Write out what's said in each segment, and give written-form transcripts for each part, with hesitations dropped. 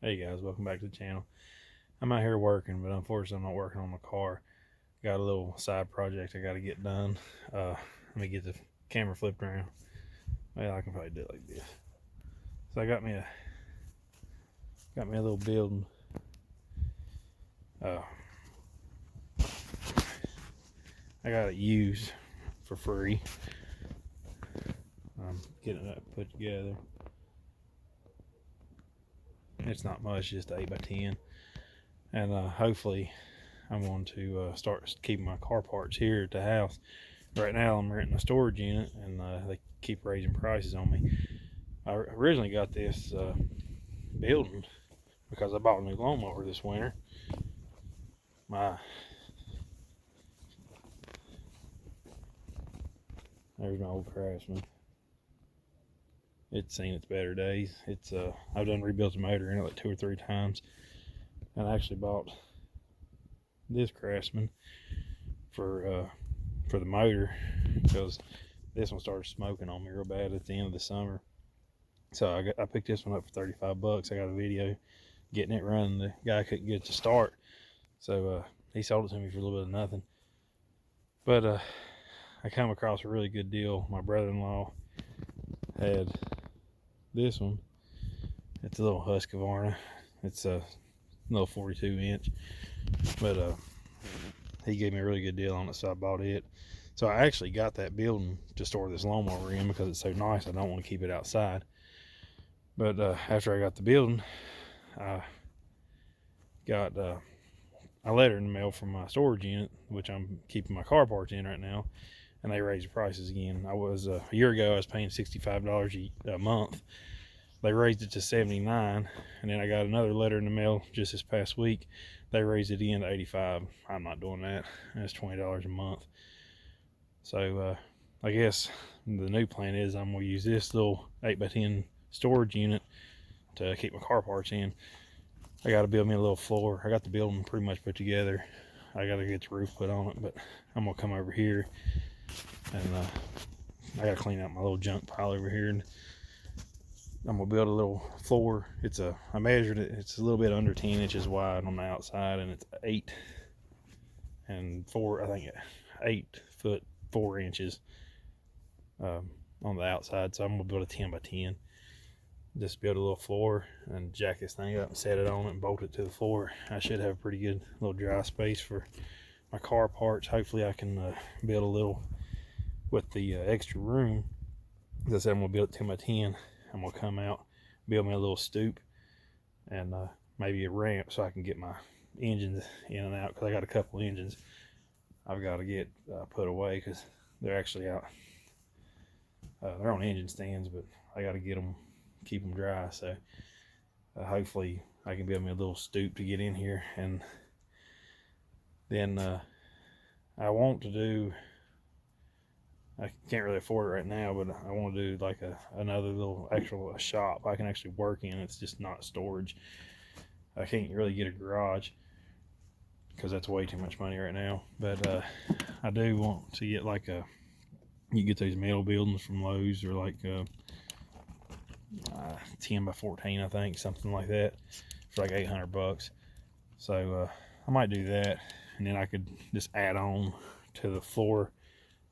Hey guys, welcome back to the channel. I'm out here working, but unfortunately I'm not working on my car. Got a little side project I got to get done. Let me get the camera flipped around. Well, I can probably do it like this. So I got me a little building. I got it used for free. I'm getting it put together. It's not much, just 8x10, and hopefully I'm going to start keeping my car parts here at the house. Right now I'm renting a storage unit, and they keep raising prices on me. I originally got this building because I bought a new lawnmower this winter. There's my old Craftsman. It's seen its better days. I've done rebuilt the motor in it like 2 or 3 times, and I actually bought this Craftsman for the motor because this one started smoking on me real bad at the end of the summer. So I picked this one up for 35 bucks. I got a video getting it running. The guy couldn't get it to start, so he sold it to me for a little bit of nothing. But I come across a really good deal. My brother-in-law had this one. It's a little Husqvarna. It's a little 42 inch, but he gave me a really good deal on it, so I bought it. So I actually got that building to store this lawnmower in because it's so nice. I don't want to keep it outside. But after I got the building, I got a letter in the mail from my storage unit, which I'm keeping my car parts in right now, and they raised the prices again. I was a year ago I was paying $65 a month. They raised it to $79, and then I got another letter in the mail just this past week. They raised it again to $85. I'm not doing that. That's $20 a month. So I guess the new plan is I'm gonna use this little 8x10 storage unit to keep my car parts in. I got to build me a little floor. I got the building pretty much put together. I got to get the roof put on it, but I'm gonna come over here and I got to clean out my little junk pile over here, and I'm gonna build a little floor. I measured it. It's a little bit under 10 inches wide on the outside, and it's 8 foot 4 inches on the outside. So I'm gonna build a 10x10. Just build a little floor and jack this thing up and set it on it and bolt it to the floor. I should have a pretty good little dry space for my car parts. Hopefully I can build a little with the extra room. As I said, I'm gonna build it 10x10. I'm gonna come out, build me a little stoop, and maybe a ramp so I can get my engines in and out, because I got a couple engines I've got to get put away because they're actually out. They're on engine stands, but I got to get them, keep them dry. So hopefully I can build me a little stoop to get in here, and then I want to do, I can't really afford it right now, but I want to do like another little actual shop I can actually work in. It's just not storage. I can't really get a garage because that's way too much money right now. But I do want to get like you get these metal buildings from Lowe's, or like 10x14, I think, something like that, for like 800 bucks. So I might do that, and then I could just add on to the floor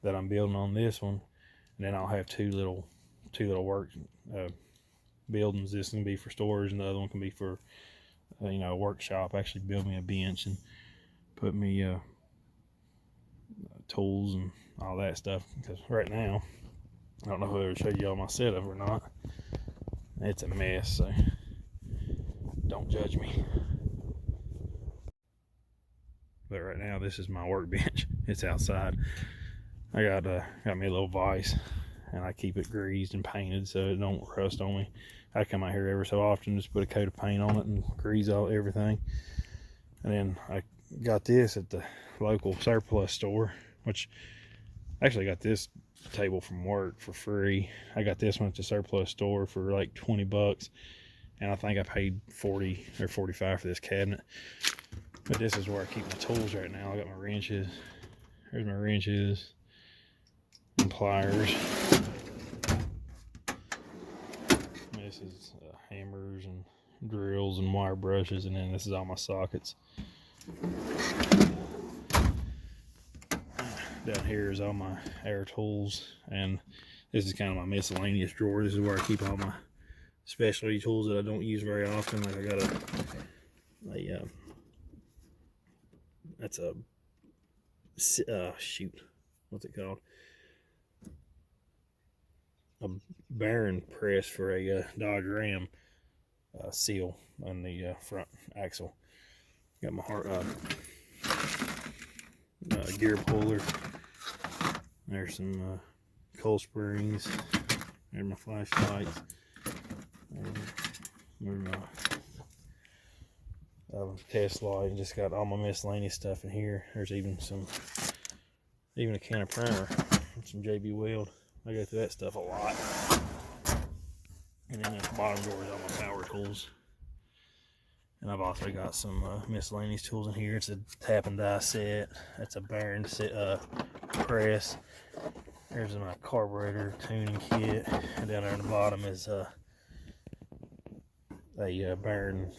that I'm building on this one, and then I'll have two little work buildings. This can be for storage, and the other one can be for a workshop. Actually build me a bench and put me tools and all that stuff, because right now I don't know if I ever showed y'all my setup or not. It's a mess, so don't judge me. But right now this is my workbench. It's outside. I got me a little vise, and I keep it greased and painted so it don't rust on me. I come out here every so often, just put a coat of paint on it and grease everything. And then I got this at the local surplus store, which I actually got this table from work for free. I got this one at the surplus store for like 20 bucks, and I think I paid 40 or 45 for this cabinet. But this is where I keep my tools right now. I got my wrenches. There's my wrenches and pliers. This is hammers and drills and wire brushes, and then this is all my sockets. Down here is all my air tools, and this is kind of my miscellaneous drawer. This is where I keep all my specialty tools that I don't use very often. Like I got that's a shoot, what's it called? A bearing press for a Dodge Ram seal on the front axle. Got my gear puller. There's some coil springs. There's my flashlights. There's my test light, and just got all my miscellaneous stuff in here. There's even a can of primer, some JB Weld. I go through that stuff a lot. And then the bottom drawer is all my power tools. And I've also got some miscellaneous tools in here. It's a tap and die set. That's a bearing press. There's my carburetor tuning kit. And down there on the bottom is a bearing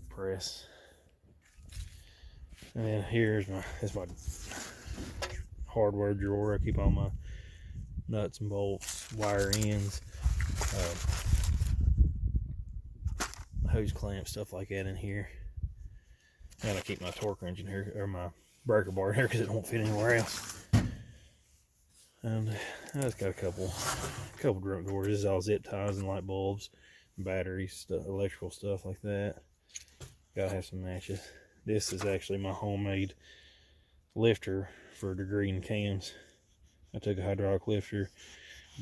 press. And then here's my hardware drawer. I keep all my nuts and bolts, wire ends, hose clamps, stuff like that in here. And I keep my torque wrench in here, or my breaker bar in here, because it won't fit anywhere else. And I just got a couple drunk drawers. This is all zip ties and light bulbs, batteries, stuff, electrical stuff like that. Gotta have some matches. This is actually my homemade lifter for degreasing cams. I took a hydraulic lifter,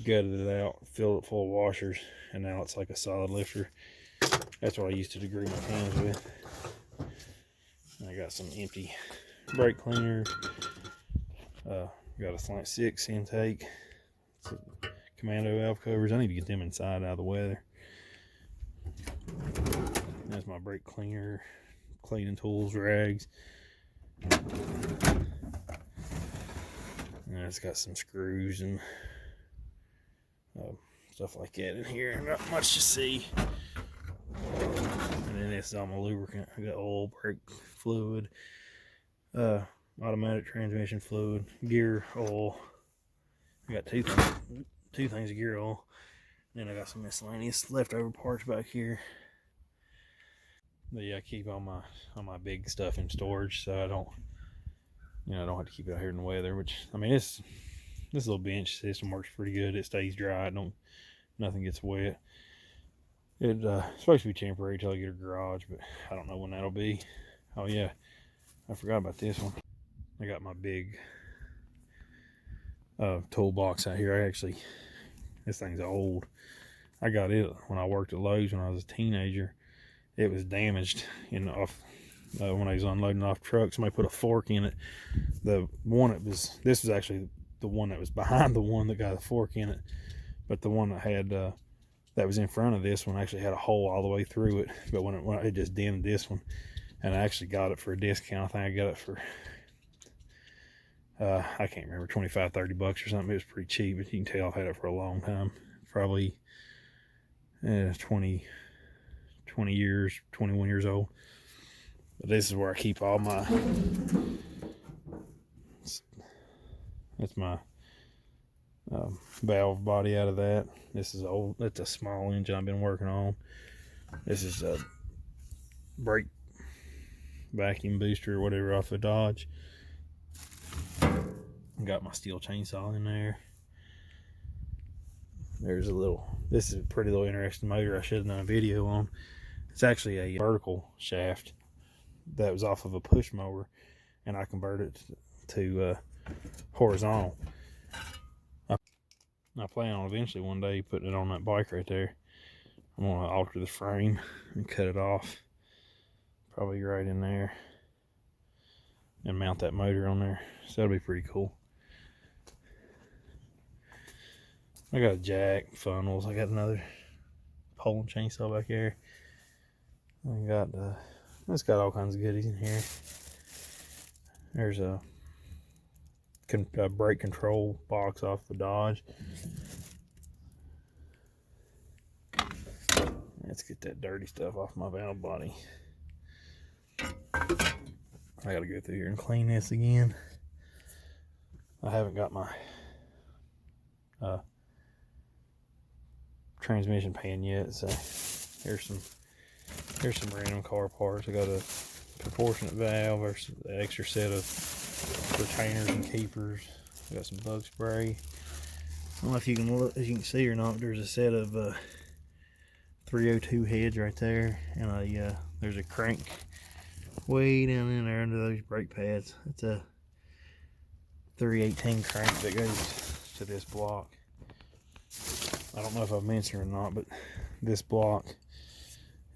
gutted it out, filled it full of washers, and now it's like a solid lifter. That's what I used to degree my cams with. I got some empty brake cleaner. Got a slant 6 intake. Some commando valve covers. I need to get them inside out of the weather. That's my brake cleaner, cleaning tools, rags. And it's got some screws and stuff like that in here. Not much to see. And then this is all my lubricant. I got oil, brake fluid, automatic transmission fluid, gear oil. I got two things of gear oil. And then I got some miscellaneous leftover parts back here. But yeah, I keep all my big stuff in storage, so I don't have to keep it out here in the weather. Which, I mean, this little bench system works pretty good. It stays dry. Nothing gets wet. It's supposed to be temporary till I get a garage, but I don't know when that'll be. Oh yeah, I forgot about this one. I got my big toolbox out here. This thing's old. I got it when I worked at Lowe's when I was a teenager. It was damaged when I was unloading off trucks. Somebody put a fork in it. This was actually the one that was behind the one that got a fork in it, but the one that had that was in front of this one actually had a hole all the way through it. But when it just dented this one, and I actually got it for a discount. I think I got it for I can't remember, $25-30 or something. It was pretty cheap, but you can tell I've had it for a long time. Probably 20 years, 21 years old. But this is where I keep all my, that's my valve body out of that. This is old. That's a small engine I've been working on. This is a brake vacuum booster or whatever off of Dodge. Got my steel chainsaw in there. This is a pretty little interesting motor I should have done a video on. It's actually a vertical shaft that was off of a push mower, and I converted it to horizontal. I plan on eventually one day putting it on that bike right there. I'm going to alter the frame and cut it off, probably right in there, and mount that motor on there. So that'll be pretty cool. I got a jack, funnels. I got another pole and chainsaw back here. It's got all kinds of goodies in here. There's a brake control box off the Dodge. Let's get that dirty stuff off my valve body. I gotta go through here and clean this again. I haven't got my transmission pan yet, so here's some random car parts. I got a proportionate valve versus the extra set of retainers and keepers. I got some bug spray. I don't know if you can look, as you can see or not, there's a set of 302 heads right there, and there's a crank way down in there under those brake pads. It's a 318 crank that goes to this block. I don't know if I've mentioned or not, but this block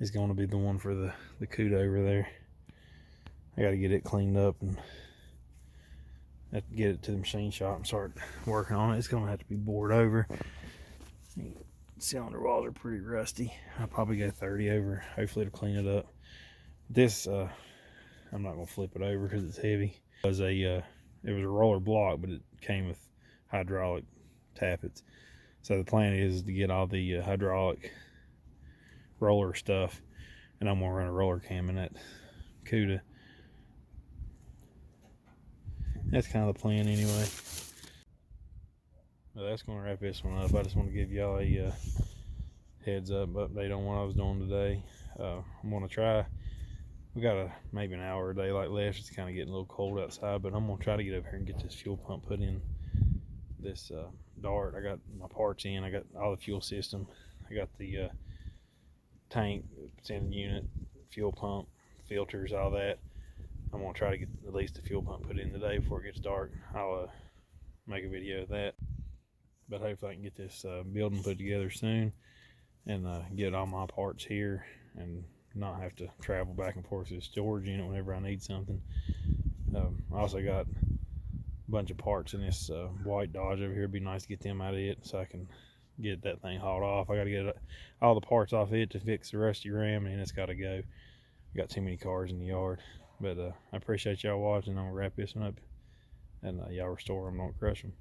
is going to be the one for the CUDA over there. I got to get it cleaned up and have to get it to the machine shop and start working on it. It's going to have to be bored over. Cylinder walls are pretty rusty. I'll probably go 30 over. Hopefully it'll clean it up. This I'm not going to flip it over because it's heavy. It was a roller block, but it came with hydraulic tappets. So the plan is to get all the hydraulic roller stuff, and I'm gonna run a roller cam in that CUDA. That's kind of the plan anyway. Well, that's gonna wrap this one up. I just want to give y'all a heads up update on what I was doing today. I'm gonna try. We got maybe an hour of daylight left. It's kind of getting a little cold outside, but I'm gonna try to get over here and get this fuel pump put in this Dart. I got my parts in. I got all the fuel system. I got the tank, it's in the unit, fuel pump, filters, all that. I'm gonna try to get at least the fuel pump put in today before it gets dark. I'll make a video of that. But hopefully I can get this building put together soon and get all my parts here and not have to travel back and forth to the storage unit whenever I need something. I also got a bunch of parts in this white Dodge over here. It'd be nice to get them out of it so I can get that thing hauled off. I got to get all the parts off it to fix the rusty ram, and it's got to go. Got too many cars in the yard. But I appreciate y'all watching. I'm gonna wrap this one up, and y'all restore them, don't crush them.